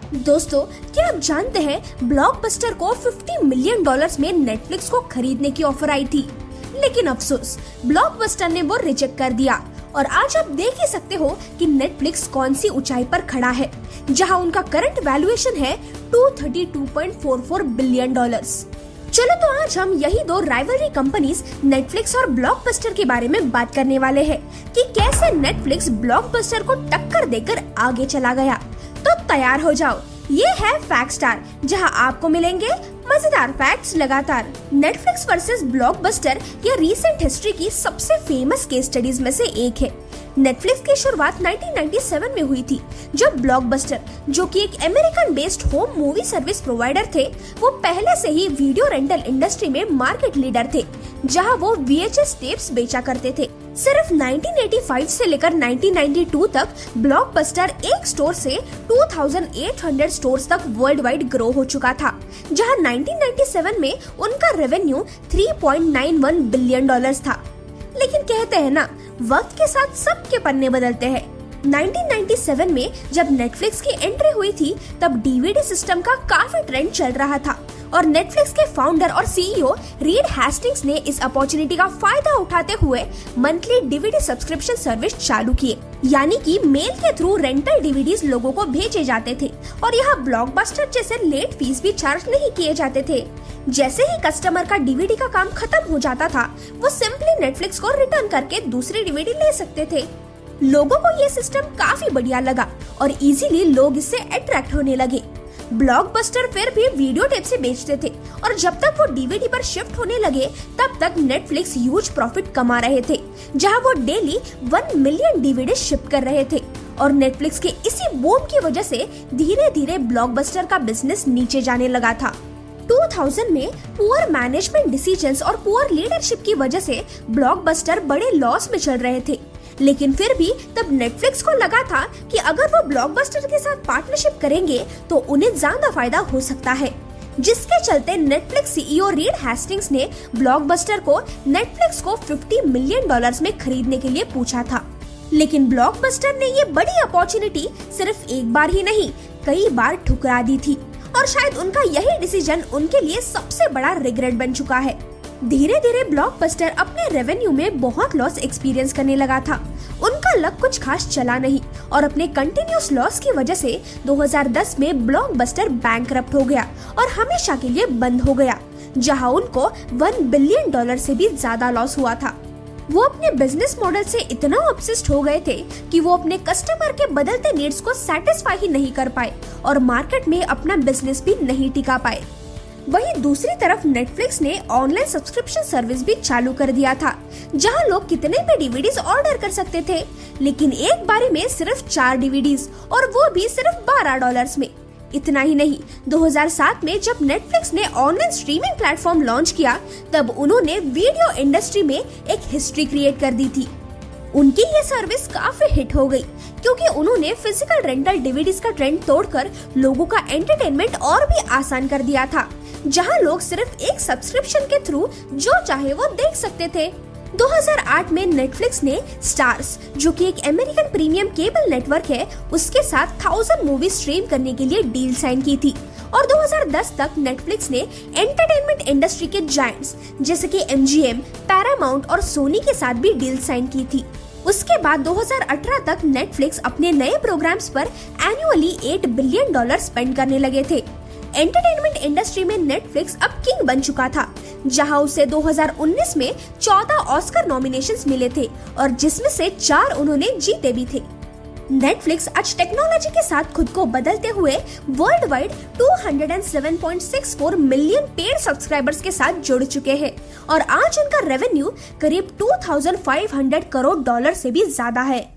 दोस्तों, क्या आप जानते हैं ब्लॉकबस्टर को $50 मिलियन में नेटफ्लिक्स को खरीदने की ऑफर आई थी, लेकिन अफसोस ब्लॉकबस्टर ने वो रिजेक्ट कर दिया। और आज आप देख ही सकते हो कि नेटफ्लिक्स कौन सी ऊंचाई पर खड़ा है, जहां उनका करंट वैल्यूएशन है $232.44 बिलियन। चलो तो आज हम यही दो राइवलरी कंपनीज नेटफ्लिक्स और ब्लॉकबस्टर के बारे में बात करने वाले हैं कि कैसे नेटफ्लिक्स ब्लॉकबस्टर को टक्कर देकर आगे चला गया। तो तैयार हो जाओ, ये है फैक्ट स्टार, जहां आपको मिलेंगे मजेदार फैक्ट्स लगातार। नेटफ्लिक्स वर्सेस ब्लॉकबस्टर ये रीसेंट हिस्ट्री की सबसे फेमस केस स्टडीज में से एक है। नेटफ्लिक्स की शुरुआत 1997 में हुई थी, जब ब्लॉकबस्टर, जो कि एक American based home movie service provider थे, वो पहले से ही वीडियो रेंटल इंडस्ट्री में मार्केट लीडर थे, जहां वो VHS टेप्स बेचा करते थे। सिर्फ 1985 से लेकर 1992 तक ब्लॉकबस्टर एक स्टोर से 2800 स्टोर्स तक वर्ल्ड वाइड ग्रो हो चुका था, जहां 1997 में उनका रेवेन्यू $3.91 बिलियन था। लेकिन कहते हैं ना, वक्त के साथ सबके पन्ने बदलते हैं। 1997 में जब नेटफ्लिक्स की एंट्री हुई थी, तब DVD सिस्टम का काफी ट्रेंड चल रहा था और नेटफ्लिक्स के फाउंडर और CEO रीड हेस्टिंग्स ने इस अपॉर्चुनिटी का फायदा उठाते हुए मंथली DVD सब्सक्रिप्शन सर्विस चालू किए, यानी कि मेल के थ्रू रेंटल DVDs लोगों को भेजे जाते थे और यहाँ ब्लॉकबस्टर जैसे लेट फीस भी चार्ज नहीं किए जाते थे। जैसे ही कस्टमर का DVD का काम खत्म हो जाता था, वो सिंपली नेटफ्लिक्स को रिटर्न करके दूसरी DVD ले सकते थे। लोगों को ये सिस्टम काफी बढ़िया लगा और इजीली लोग इससे अट्रैक्ट होने लगे। ब्लॉकबस्टर फिर भी वीडियो टेप से बेचते थे और जब तक वो DVD पर शिफ्ट होने लगे, तब तक नेटफ्लिक्स ह्यूज प्रॉफिट कमा रहे थे, जहां वो डेली 1 मिलियन DVD शिप कर रहे थे। और नेटफ्लिक्स के इसी बूम की वजह से धीरे धीरे ब्लॉकबस्टर का बिजनेस नीचे जाने लगा था। 2000 में पुअर मैनेजमेंट डिसीजंस और पुअर लीडरशिप की वजह से ब्लॉकबस्टर बड़े लॉस में चल रहे थे, लेकिन फिर भी तब नेटफ्लिक्स को लगा था कि अगर वो ब्लॉकबस्टर के साथ पार्टनरशिप करेंगे तो उन्हें ज्यादा फायदा हो सकता है, जिसके चलते नेटफ्लिक्स CEO रीड हेस्टिंग्स ने ब्लॉकबस्टर को नेटफ्लिक्स को $50 मिलियन में खरीदने के लिए पूछा था। लेकिन ब्लॉकबस्टर ने ये बड़ी अपॉर्चुनिटी सिर्फ एक बार ही नहीं, कई बार ठुकरा दी थी और शायद उनका यही डिसीजन उनके लिए सबसे बड़ा रिग्रेट बन चुका है। धीरे धीरे ब्लॉकबस्टर अपने रेवेन्यू में बहुत लॉस एक्सपीरियंस करने लगा था। उनका लक कुछ खास चला नहीं और अपने कंटिन्यूस लॉस की वजह से 2010 में ब्लॉकबस्टर बैंकरप्ट हो गया और हमेशा के लिए बंद हो गया, जहां उनको $1 बिलियन से भी ज्यादा लॉस हुआ था। वो अपने बिजनेस मॉडल से इतना ऑब्सेस्ड हो गए थे कि वो अपने कस्टमर के बदलते नीड्स को सेटिस्फाई ही नहीं कर पाए और मार्केट में अपना बिजनेस भी नहीं टिका पाए। वहीं दूसरी तरफ नेटफ्लिक्स ने ऑनलाइन सब्सक्रिप्शन सर्विस भी चालू कर दिया था, जहां लोग कितने भी DVDs ऑर्डर कर सकते थे, लेकिन एक बारी में सिर्फ 4 DVDs और वो भी सिर्फ $12 में। इतना ही नहीं, 2007 में जब नेटफ्लिक्स ने ऑनलाइन स्ट्रीमिंग प्लेटफॉर्म लॉन्च किया, तब उन्होंने वीडियो इंडस्ट्री में एक हिस्ट्री क्रिएट कर दी थी। उनकी ये सर्विस काफी हिट हो गई क्योंकि उन्होंने फिजिकल रेंटल DVDs का ट्रेंड तोड़कर लोगों का एंटरटेनमेंट और भी आसान कर दिया था, जहां लोग सिर्फ एक सब्सक्रिप्शन के थ्रू जो चाहे वो देख सकते थे। 2008 में नेटफ्लिक्स ने स्टार्स, जो कि एक अमेरिकन प्रीमियम केबल नेटवर्क है, उसके साथ 1000 मूवी स्ट्रीम करने के लिए डील साइन की थी और 2010 तक नेटफ्लिक्स ने एंटरटेनमेंट इंडस्ट्री के जायंट्स जैसे कि MGM, पैरामाउंट और सोनी के साथ भी डील साइन की थी। उसके बाद 2018 तक नेटफ्लिक्स अपने नए प्रोग्राम्स पर एनुअली $8 बिलियन स्पेंड करने लगे थे। एंटरटेनमेंट इंडस्ट्री में नेटफ्लिक्स अब किंग बन चुका था, जहां उसे 2019 में 14 ऑस्कर नॉमिनेशंस मिले थे और जिसमें से 4 उन्होंने जीते भी थे। नेटफ्लिक्स आज टेक्नोलॉजी के साथ खुद को बदलते हुए world wide 207.64 million paid subscribers के साथ जुड़ चुके हैं और आज उनका रेवेन्यू करीब $2500 करोड़ से भी ज्यादा है।